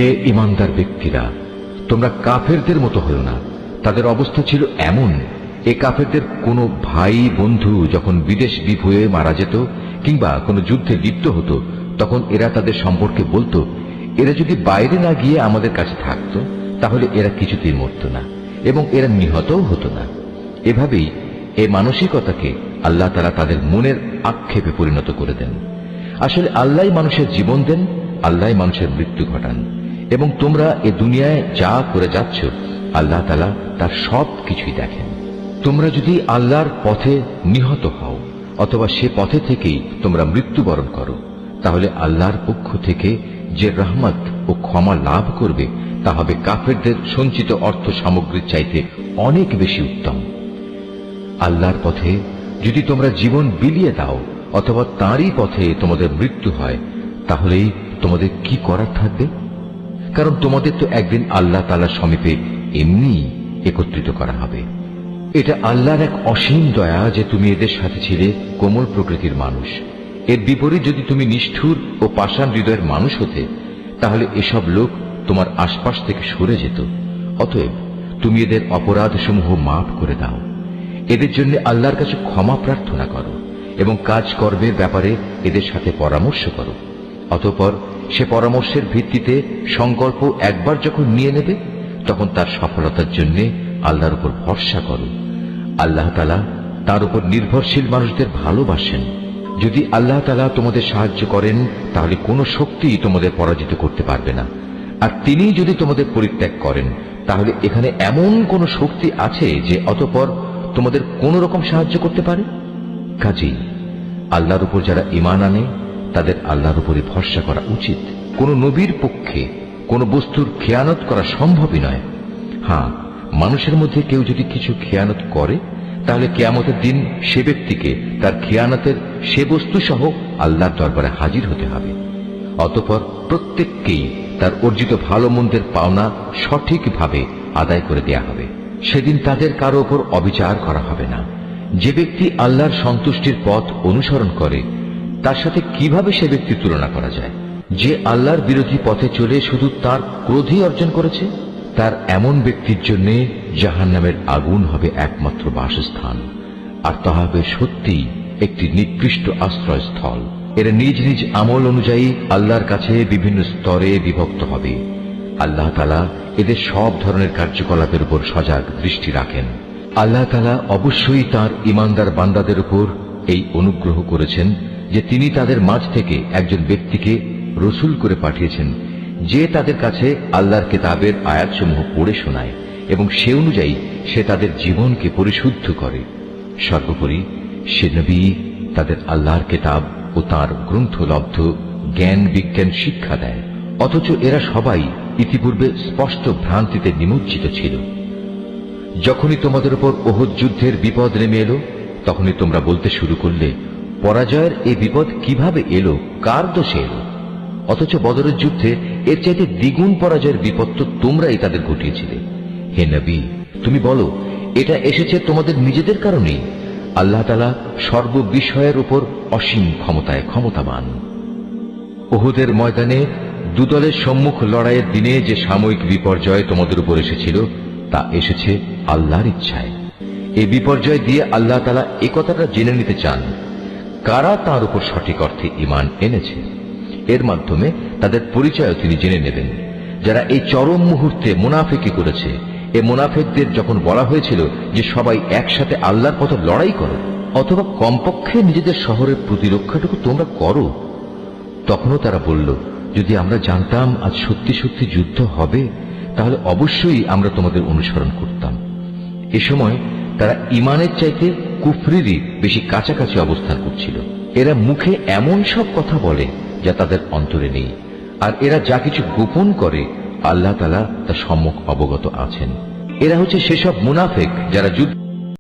হে ঈমানদার ব্যক্তিরা, তোমরা কাফেরদের মতো হও না। তাদের অবস্থা ছিল এমন, এ কাফেরদের কোনো ভাই বন্ধু যখন বিদেশ বিভূয়ে মারা যেত কিংবা কোনো যুদ্ধে লিপ্ত হতো, তখন এরা তাদের সম্পর্কে বলতো, এরা যদি বাইরে না গিয়ে আমাদের কাছে থাকতো তাহলে এরা কিছুতেই মরত না এবং এরা নিহতও হতো না। এভাবেই এই মানসিকতাকে আল্লাহ তাআলা তাদের মনের আক্ষেপে পরিণত করে দেন। আসলে আল্লাহই মানুষের জীবন দেন, আল্লাহই মানুষের মৃত্যু ঘটান, এবং তোমরা এ দুনিয়ায় যা করে যাচ্ছ আল্লাহ তাআলা তার সব কিছুই দেখেন। তোমরা যদি আল্লাহর পথে নিহত হও অথবা সে পথে থেকেই তোমরা মৃত্যুবরণ করো, তাহলে আল্লাহর পক্ষ থেকে যে রহমত ও ক্ষমা লাভ করবে তা হবে কাফেরদের সঞ্চিত অর্থ সামগ্রীর চাইতে অনেক বেশি উত্তম। আল্লাহর পথে যদি তোমরা জীবন বিলিয়ে দাও অথবা তাঁরই পথে তোমাদের মৃত্যু হয়, তাহলেই তোমাদের কি করার থাকবে? কারণ তোমাদের তো একদিন আল্লাহ তাআলার সমীপে এমনি একত্রিত করা হবে। এটা আল্লাহর এক অসীম দয়া যে তুমি এদের সাথে ছিলে কোমল প্রকৃতির মানুষ। এর বিপরীত যদি তুমি নিষ্ঠুর ও পাষাণ হৃদয়ের মানুষ হতে, তাহলে এসব লোক তোমার আশপাশ থেকে সরে যেত। অতএব তুমি এদের অপরাধ সমূহ মাফ করে দাও, এদের জন্য আল্লাহর কাছে ক্ষমা প্রার্থনা করো এবং কাজকর্মের ব্যাপারে এদের সাথে পরামর্শ করো। অতঃপর সে পরামর্শের ভিত্তিতে সংকল্প একবার যখন নিয়ে নেবে, তখন তার সফলতার জন্য আল্লাহর উপর ভরসা করো। আল্লাহ তাআলা তার উপর নির্ভরশীল মানুষদের ভালোবাসেন। যদি আল্লাহ তাআলা তোমাদের সাহায্য করেন, তাহলে কোনো শক্তি তোমাদের পরাজিত করতে পারবে না। আর তিনি যদি তোমাদের পরিত্যাগ করেন, তাহলে এখানে এমন কোন শক্তি আছে যে অতঃপর তোমাদের কোন রকম সাহায্য করতে পারে? কাজেই আল্লাহর উপর যারা ঈমান আনে তাদের আল্লাহর উপরই ভরসা করা উচিত। কোন নবীর পক্ষে কোন বস্তুর খেয়ানত করা সম্ভবই নয়। হ্যাঁ, মানুষের মধ্যে কেউ যদি কিছু খেয়ানত করে, তাহলে কিয়ামতের দিন সে ব্যক্তিকে তার খেয়ানতের সে বস্তু সহ আল্লাহর দরবারে হাজির হতে হবে। অতঃপর প্রত্যেককেই তার অর্জিত ভালো মন্দের পাওনা সঠিকভাবে আদায় করে দেয়া হবে। সেদিন তাদের কারো ওপর অবিচার করা হবে না। যে ব্যক্তি আল্লাহর সন্তুষ্টির পথ অনুসরণ করে, তার সাথে কিভাবে সে ব্যক্তির তুলনা করা যায়? যে আল্লাহর বিরোধী পথে চলে শুধু তার ক্রোধই অর্জন করেছে, তার এমন ব্যক্তির জন্য জাহান্নামের আগুন হবে একমাত্র বাসস্থান, আর তা হবে সত্যিই একটি নিকৃষ্ট আশ্রয়স্থল। এরা নিজ নিজ আমল অনুযায়ী আল্লাহর কাছে বিভিন্ন স্তরে বিভক্ত হবে। আল্লাহ তাআলা এদের সব ধরনের কার্যকলাপের উপর সজাগ দৃষ্টি রাখেন। আল্লাহ তাআলা অবশ্যই তাঁর ঈমানদার বান্দাদের উপর এই অনুগ্রহ করেছেন যে তিনি তাদের মাঝ থেকে একজন ব্যক্তিকে রসূল করে পাঠিয়েছেন, যে তাদের কাছে আল্লাহর কিতাবের আয়াতসমূহ পড়ে শোনায় এবং সে অনুযায়ী সে তাদের জীবনকে পরিশুদ্ধ করে। সর্বোপরি সে নবী তাদের আল্লাহর কিতাব ও তাঁর গ্রন্থলব্ধ জ্ঞান বিজ্ঞান শিক্ষা দেয়। অথচ এরা সবাই ইতিপূর্বে স্পষ্ট ভ্রান্তিতে নিমজ্জিত ছিল। যখনই তোমাদের উপর ওহদ যুদ্ধের বিপদ নেমে এলো, তখনই তোমরা বলতে শুরু করলে, পরাজয়ের এই বিপদ কিভাবে এলো, কার দোষে এলো? অথচ বদরের যুদ্ধে এর চাইতে দ্বিগুণ পরাজয়ের বিপদ তো তোমরাই তাদের ঘটিয়েছিলে। হে নবী, তুমি বলো, এটা এসেছে তোমাদের নিজেদের কারণেই। আল্লাহ তাআলা সর্ববিষয়ের উপর অসীম ক্ষমতায় ক্ষমতাবান। উহুদের ময়দানে দুদলের সম্মুখ লড়াইয়ের দিনে যে সাময়িক বিপর্যয় তোমাদের উপর এসেছিল, তা এসেছে আল্লাহর ইচ্ছায়। এই বিপর্যয় দিয়ে আল্লাহ তাআলা একথাটা জেনে নিতে চান, কারা তাঁর উপর সঠিক অর্থে ঈমান এনেছে। এর মাধ্যমে তাদের পরিচয় তিনি জেনে নেবেন। যারা এই চরম মুহূর্তে মুনাফিকি করেছে, এ মুনাফিকদের যখন বলা হয়েছিল যে সবাই একসাথে আল্লাহর পথে লড়াই করো, অথবা কমপক্ষে নিজেদের শহরের প্রতিরক্ষাটুকু তোমরা করো, তখনও তারা বলল, যদি আমরা জানতাম আজ সত্যি সত্যি যুদ্ধ হবে, তাহলে অবশ্যই আমরা তোমাদের অনুসরণ করতাম। এ সময় তারা ঈমানের চাইতে কুফরিরই বেশি কাছাকাছি অবস্থান করছিল। এরা মুখে এমন সব কথা বলে যা তাদের অন্তরে নেই, আর এরা যা কিছু গোপন করে আল্লাহ তাআলা তা সম্যক অবগত আছেন। এরা হচ্ছে সেসব মুনাফিক যারা যুদ্ধ